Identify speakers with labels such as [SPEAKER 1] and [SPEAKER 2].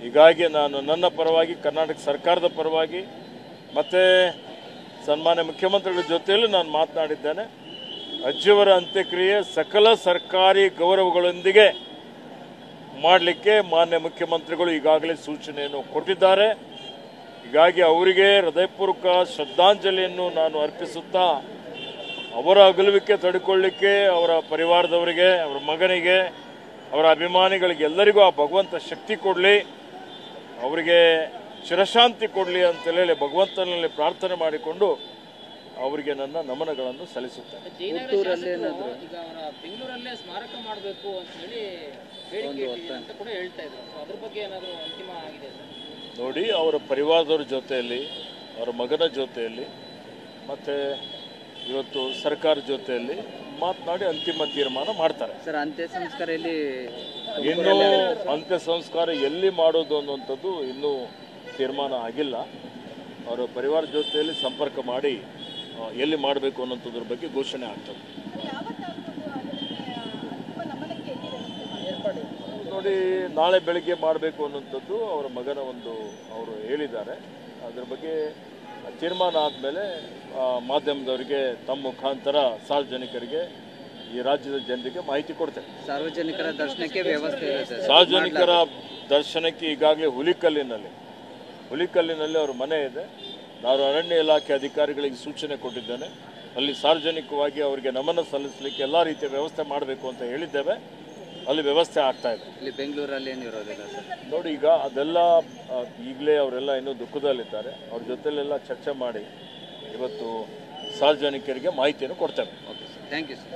[SPEAKER 1] ಹೀಗಾಗಿ ನಾನು ನನ್ನ ಪರವಾಗಿ ಕರ್ನಾಟಕ ಸರ್ಕಾರದ ಪರವಾಗಿ ಮತ್ತು ಸನ್ಮಾನ್ಯ ಮುಖ್ಯಮಂತ್ರಿಗಳ ಜೊತೆಯಲ್ಲೂ ನಾನು ಮಾತನಾಡಿದ್ದೇನೆ. ಅಜ್ಜಿಯವರ ಅಂತ್ಯಕ್ರಿಯೆ ಸಕಲ ಸರ್ಕಾರಿ ಗೌರವಗಳೊಂದಿಗೆ ಮಾಡಲಿಕ್ಕೆ ಮಾನ್ಯ ಮುಖ್ಯಮಂತ್ರಿಗಳು ಈಗಾಗಲೇ ಸೂಚನೆಯನ್ನು ಕೊಟ್ಟಿದ್ದಾರೆ. ಹೀಗಾಗಿ ಅವರಿಗೆ ಹೃದಯಪೂರ್ವಕ ಶ್ರದ್ಧಾಂಜಲಿಯನ್ನು ನಾನು ಅರ್ಪಿಸುತ್ತಾ ಅವರ ಅಗಲುವಿಕೆ ತಡೆಕೊಳ್ಳಿಕ್ಕೆ ಅವರ ಪರಿವಾರದವರಿಗೆ, ಅವರ ಮಗನಿಗೆ, ಅವರ ಅಭಿಮಾನಿಗಳಿಗೆ ಎಲ್ಲರಿಗೂ ಆ ಭಗವಂತ ಶಕ್ತಿ ಕೊಡಲಿ, ಅವರಿಗೆ ಚಿರಶಾಂತಿ ಕೊಡಲಿ ಅಂತೇಳಿ ಭಗವಂತನಲ್ಲಿ ಪ್ರಾರ್ಥನೆ ಮಾಡಿಕೊಂಡು ಅವರಿಗೆ ನನ್ನ ನಮನಗಳನ್ನು ಸಲ್ಲಿಸುತ್ತೇನೆ.
[SPEAKER 2] ಬೆಂಗಳೂರಲ್ಲೇ ಸ್ಮಾರಕ ಮಾಡಬೇಕು ಅಂತ ಹೇಳಿ ಅಂತ ಕೂಡ ಹೇಳ್ತಾ ಇದ್ರು. ಅದ್ರ ಬಗ್ಗೆ ಏನಾದರೂ ಅಂತಿಮ ಆಗಿದೆ
[SPEAKER 1] ನೋಡಿ, ಅವರ ಪರಿವಾರದವ್ರ ಜೊತೆಯಲ್ಲಿ, ಅವರ ಮಗನ ಜೊತೆಯಲ್ಲಿ ಮತ್ತು ಇವತ್ತು ಸರ್ಕಾರ ಜೊತೆಯಲ್ಲಿ ಮಾತನಾಡಿ ಅಂತಿಮ ತೀರ್ಮಾನ ಮಾಡ್ತಾರೆ.
[SPEAKER 3] ಸರ್, ಅಂತ್ಯ ಸಂಸ್ಕಾರ
[SPEAKER 1] ಇನ್ನೂ ಅಂತ್ಯ ಸಂಸ್ಕಾರ ಎಲ್ಲಿ ಮಾಡೋದು ಅನ್ನುವಂಥದ್ದು ಇನ್ನೂ ತೀರ್ಮಾನ ಆಗಿಲ್ಲ. ಅವರ ಪರಿವಾರ ಜೊತೆಯಲ್ಲಿ ಸಂಪರ್ಕ ಮಾಡಿ ಎಲ್ಲಿ ಮಾಡಬೇಕು ಅನ್ನೋಂಥದ್ರ ಬಗ್ಗೆ ಘೋಷಣೆ ಆಗ್ತದೆ. ನೋಡಿ, ನಾಳೆ ಬೆಳಗ್ಗೆ ಮಾಡಬೇಕು ಅನ್ನುವಂಥದ್ದು ಅವರ ಮಗನ ಅವರು ಹೇಳಿದ್ದಾರೆ. ಅದರ ಬಗ್ಗೆ ತೀರ್ಮಾನ ಆದಮೇಲೆ ಮಾಧ್ಯಮದವರಿಗೆ ತಮ್ಮ ಮುಖಾಂತರ ಸಾರ್ವಜನಿಕರಿಗೆ, ಈ ರಾಜ್ಯದ ಜನರಿಗೆ ಮಾಹಿತಿ ಕೊಡ್ತೇವೆ.
[SPEAKER 3] ಸಾರ್ವಜನಿಕರ ದರ್ಶನಕ್ಕೆ ವ್ಯವಸ್ಥೆ ಇದೆ.
[SPEAKER 1] ಸಾರ್ವಜನಿಕರ ದರ್ಶನಕ್ಕೆ ಈಗಾಗಲೇ ಹುಲಿಕಲ್ಲಿನಲ್ಲಿ ಅವರ ಮನೆ ಇದೆ. ನಾನು ಅರಣ್ಯ ಇಲಾಖೆ ಅಧಿಕಾರಿಗಳಿಗೆ ಸೂಚನೆ ಕೊಟ್ಟಿದ್ದೇನೆ. ಅಲ್ಲಿ ಸಾರ್ವಜನಿಕವಾಗಿ ಅವರಿಗೆ ನಮನ ಸಲ್ಲಿಸಲಿಕ್ಕೆ ಎಲ್ಲ ರೀತಿಯ ವ್ಯವಸ್ಥೆ ಮಾಡಬೇಕು ಅಂತ ಹೇಳಿದ್ದೇವೆ. ಅಲ್ಲಿ ವ್ಯವಸ್ಥೆ ಆಗ್ತಾ ಇದೆ.
[SPEAKER 3] ಇಲ್ಲಿ ಬೆಂಗಳೂರಲ್ಲಿ ಏನು ಇರೋದಿಲ್ಲ ಸರ್.
[SPEAKER 1] ನೋಡಿ, ಈಗ ಅದೆಲ್ಲ ಈಗಲೇ ಅವರೆಲ್ಲ ಇನ್ನೂ ದುಃಖದಲ್ಲಿದ್ದಾರೆ. ಅವ್ರ ಜೊತೆಲೆಲ್ಲ ಚರ್ಚೆ ಮಾಡಿ ಇವತ್ತು ಸಾರ್ವಜನಿಕರಿಗೆ ಮಾಹಿತಿಯನ್ನು ಕೊಡ್ತೇವೆ.
[SPEAKER 3] Okay sir, thank you sir.